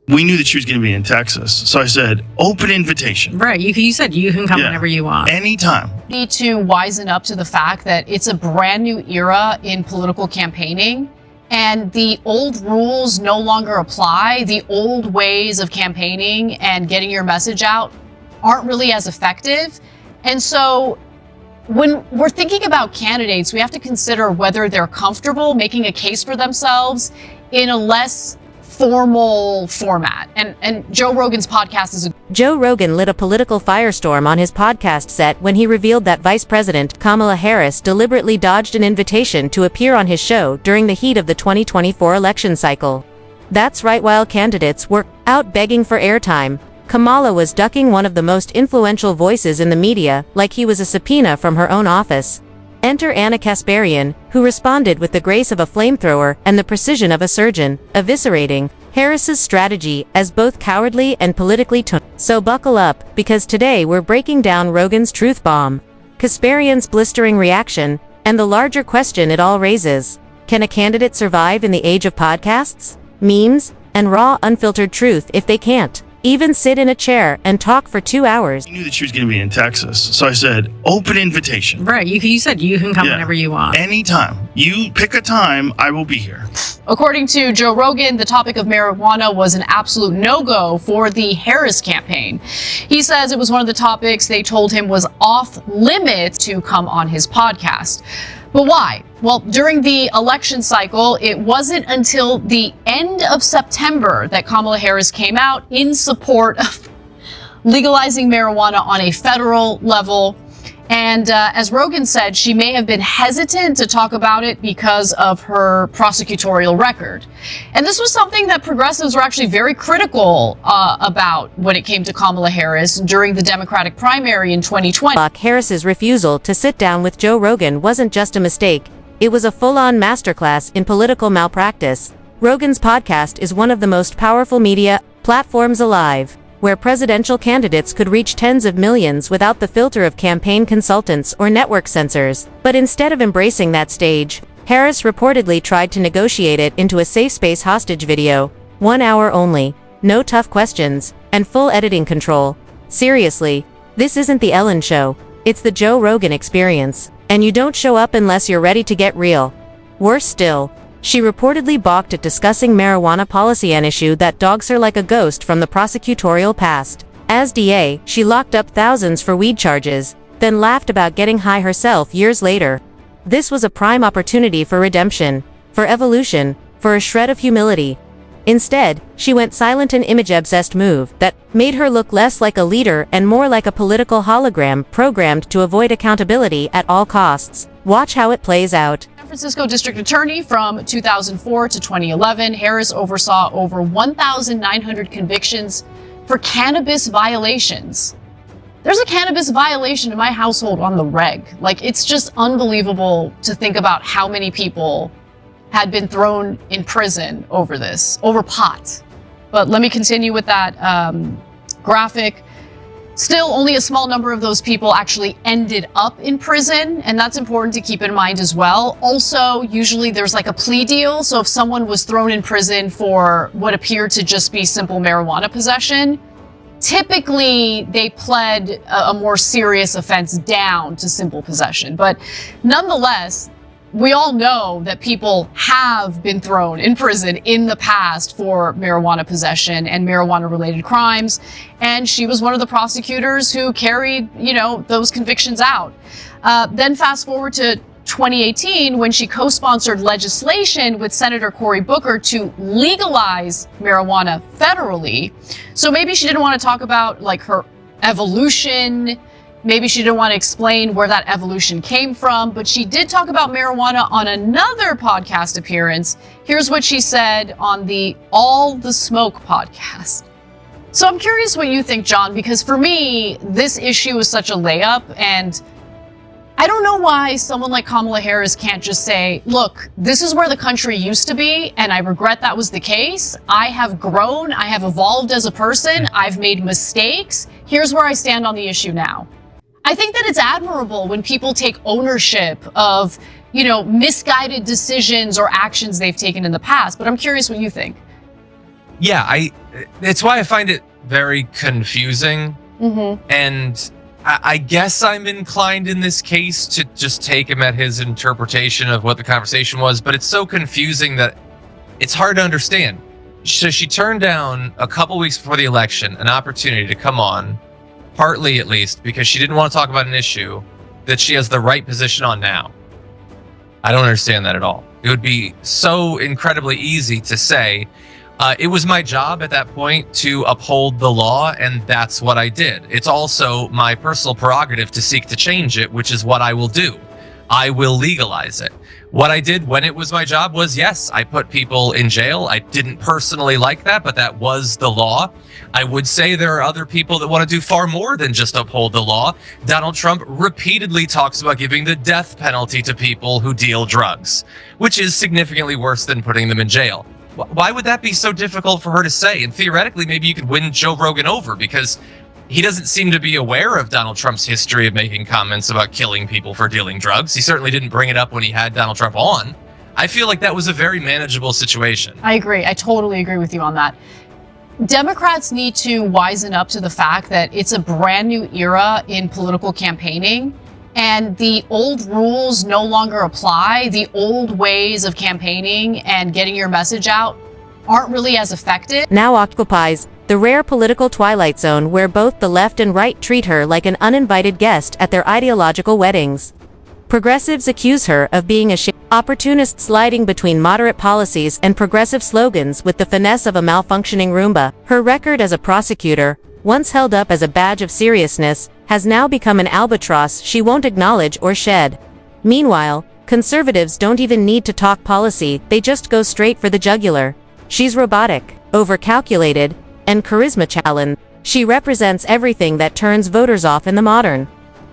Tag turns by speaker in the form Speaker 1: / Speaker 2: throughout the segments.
Speaker 1: We knew that she was going to be in Texas. So I said, open invitation.
Speaker 2: Right. You said you can come whenever you want.
Speaker 1: Anytime.
Speaker 3: Need to wisen up to the fact that it's a brand new era in political campaigning, and the old rules no longer apply. The old ways of campaigning and getting your message out aren't really as effective. And so when we're thinking about candidates, we have to consider whether they're comfortable making a case for themselves in a less formal format. And Joe Rogan's podcast is
Speaker 4: Joe Rogan lit a political firestorm on his podcast set when he revealed that Vice President Kamala Harris deliberately dodged an invitation to appear on his show during the heat of the 2024 election cycle. That's right, while candidates were out begging for airtime, Kamala was ducking one of the most influential voices in the media like he was a subpoena from her own office. Enter Kasparian, who responded with the grace of a flamethrower and the precision of a surgeon, eviscerating Harris's strategy as both cowardly and politically So buckle up, because today we're breaking down Rogan's truth bomb, Kasparian's blistering reaction, and the larger question it all raises. Can a candidate survive in the age of podcasts, memes, and raw, unfiltered truth if they can't even sit in a chair and talk for 2 hours?
Speaker 1: We knew that she was going to be in Texas. So I said, open invitation.
Speaker 2: Right. You said you can come whenever you want.
Speaker 1: Anytime. You pick a time, I will be here.
Speaker 3: According to Joe Rogan, the topic of marijuana was an absolute no-go for the Harris campaign. He says it was one of the topics they told him was off limits to come on his podcast. But why? Well, during the election cycle, it wasn't until the end of September that Kamala Harris came out in support of legalizing marijuana on a federal level. And as Rogan said, she may have been hesitant to talk about it because of her prosecutorial record. And this was something that progressives were actually very critical about when it came to Kamala Harris during the Democratic primary in 2020.
Speaker 4: Harris's refusal to sit down with Joe Rogan wasn't just a mistake. It was a full-on masterclass in political malpractice. Rogan's podcast is one of the most powerful media platforms alive, where presidential candidates could reach tens of millions without the filter of campaign consultants or network censors. But instead of embracing that stage, Harris reportedly tried to negotiate it into a safe space hostage video, 1 hour only, no tough questions, and full editing control. Seriously, this isn't the Ellen Show, it's the Joe Rogan experience, and you don't show up unless you're ready to get real. Worse still, she reportedly balked at discussing marijuana policy, an issue that dogs her like a ghost from the prosecutorial past. As DA, she locked up thousands for weed charges, then laughed about getting high herself years later. This was a prime opportunity for redemption, for evolution, for a shred of humility. Instead, she went silent, an image-obsessed move that made her look less like a leader and more like a political hologram programmed to avoid accountability at all costs. Watch how it plays out.
Speaker 3: San Francisco District Attorney from 2004 to 2011, Harris oversaw over 1,900 convictions for cannabis violations. There's a cannabis violation in my household on the reg. Like, it's just unbelievable to think about how many people had been thrown in prison over this, over pot. But let me continue with that graphic. Still, only a small number of those people actually ended up in prison, and that's important to keep in mind as well. Also, usually there's like a plea deal, so if someone was thrown in prison for what appeared to just be simple marijuana possession, typically they pled a more serious offense down to simple possession. But nonetheless, we all know that people have been thrown in prison in the past for marijuana possession and marijuana-related crimes, and she was one of the prosecutors who carried, those convictions out. Then fast forward to 2018, when she co-sponsored legislation with Senator Cory Booker to legalize marijuana federally. So maybe she didn't want to talk about like her evolution. Maybe she didn't want to explain where that evolution came from, but she did talk about marijuana on another podcast appearance. Here's what she said on the All the Smoke podcast. So I'm curious what you think, John, because for me, this issue is such a layup, and I don't know why someone like Kamala Harris can't just say, look, this is where the country used to be, and I regret that was the case. I have grown, I have evolved as a person, I've made mistakes. Here's where I stand on the issue now. I think that it's admirable when people take ownership of, misguided decisions or actions they've taken in the past, but I'm curious what you think.
Speaker 5: Yeah, it's why I find it very confusing. And I guess I'm inclined in this case to just take him at his interpretation of what the conversation was, but it's so confusing that it's hard to understand. So she turned down a couple weeks before the election an opportunity to come on, partly at least, because she didn't want to talk about an issue that she has the right position on now. I don't understand that at all. It would be so incredibly easy to say, it was my job at that point to uphold the law, and that's what I did. It's also my personal prerogative to seek to change it, which is what I will do. I will legalize it. What I did when it was my job was, yes, I put people in jail. I didn't personally like that, but that was the law. I would say there are other people that want to do far more than just uphold the law. Donald Trump repeatedly talks about giving the death penalty to people who deal drugs, which is significantly worse than putting them in jail. Why would that be so difficult for her to say? And theoretically, maybe you could win Joe Rogan over because he doesn't seem to be aware of Donald Trump's history of making comments about killing people for dealing drugs. He certainly didn't bring it up when he had Donald Trump on. I feel like that was a very manageable situation.
Speaker 3: I agree. I totally agree with you on that. Democrats need to wisen up to the fact that it's a brand new era in political campaigning, and the old rules no longer apply. The old ways of campaigning and getting your message out aren't really as effective.
Speaker 4: Now occupies the rare political twilight zone where both the left and right treat her like an uninvited guest at their ideological weddings. Progressives accuse her of being a opportunist sliding between moderate policies and progressive slogans with the finesse of a malfunctioning Roomba. Her record as a prosecutor, once held up as a badge of seriousness, has now become an albatross she won't acknowledge or shed. Meanwhile, conservatives don't even need to talk policy, they just go straight for the jugular. She's robotic, overcalculated, and charisma challenged. She represents everything that turns voters off in the modern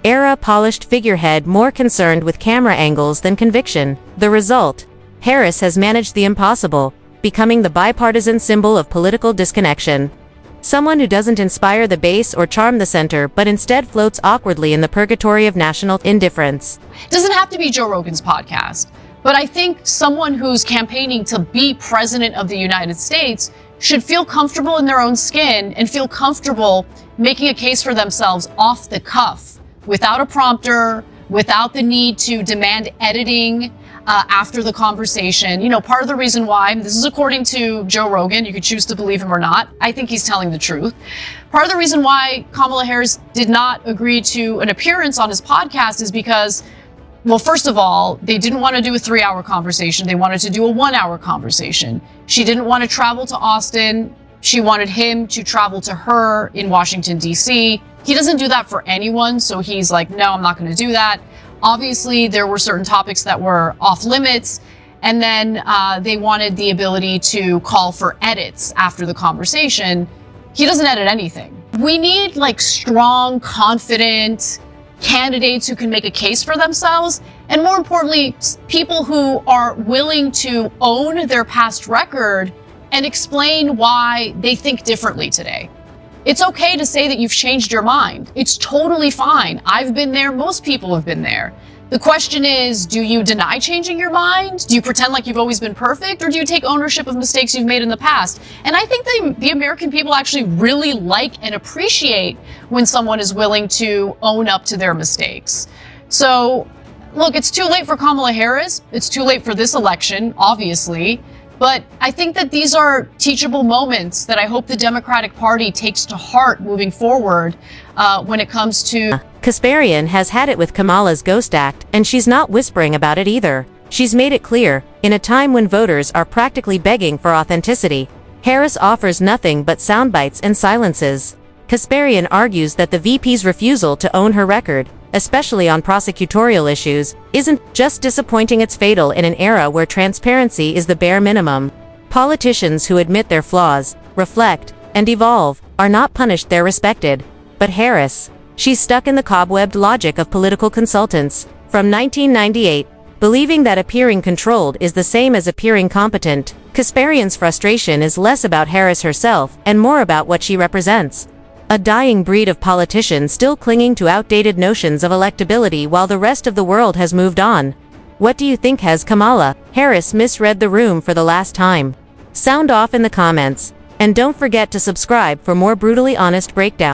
Speaker 4: era polished figurehead, more concerned with camera angles than conviction. The result? Harris has managed the impossible, becoming the bipartisan symbol of political disconnection. Someone who doesn't inspire the base or charm the center, but instead floats awkwardly in the purgatory of national indifference.
Speaker 3: It doesn't have to be Joe Rogan's podcast, but I think someone who's campaigning to be president of the United States should feel comfortable in their own skin and feel comfortable making a case for themselves off the cuff, without a prompter, without the need to demand editing after the conversation. You know, part of the reason why, this is according to Joe Rogan, you could choose to believe him or not, I think he's telling the truth. Part of the reason why Kamala Harris did not agree to an appearance on his podcast is because, well, first of all, they didn't want to do a 3-hour conversation. They wanted to do a 1-hour conversation. She didn't want to travel to Austin. She wanted him to travel to her in Washington, D.C. He doesn't do that for anyone, so he's like, no, I'm not going to do that. Obviously, there were certain topics that were off limits, and then they wanted the ability to call for edits after the conversation. He doesn't edit anything. We need like strong, confident candidates who can make a case for themselves, and more importantly, people who are willing to own their past record and explain why they think differently today. It's okay to say that you've changed your mind. It's totally fine. I've been there. Most people have been there. The question is, do you deny changing your mind? Do you pretend like you've always been perfect? Or do you take ownership of mistakes you've made in the past? And I think the American people actually really like and appreciate when someone is willing to own up to their mistakes. So, look, it's too late for Kamala Harris. It's too late for this election, obviously. But I think that these are teachable moments that I hope the Democratic Party takes to heart moving forward when it comes to...
Speaker 4: Kasparian has had it with Kamala's Ghost Act, and she's not whispering about it either. She's made it clear, in a time when voters are practically begging for authenticity, Harris offers nothing but soundbites and silences. Kasparian argues that the VP's refusal to own her record, especially on prosecutorial issues, isn't just disappointing, it's fatal in an era where transparency is the bare minimum. Politicians who admit their flaws, reflect, and evolve are not punished, they're respected. But Harris, she's stuck in the cobwebbed logic of political consultants from 1998, believing that appearing controlled is the same as appearing competent. Kasparian's frustration is less about Harris herself and more about what she represents. A dying breed of politicians still clinging to outdated notions of electability while the rest of the world has moved on. What do you think? Has Kamala Harris misread the room for the last time? Sound off in the comments. And don't forget to subscribe for more brutally honest breakdowns.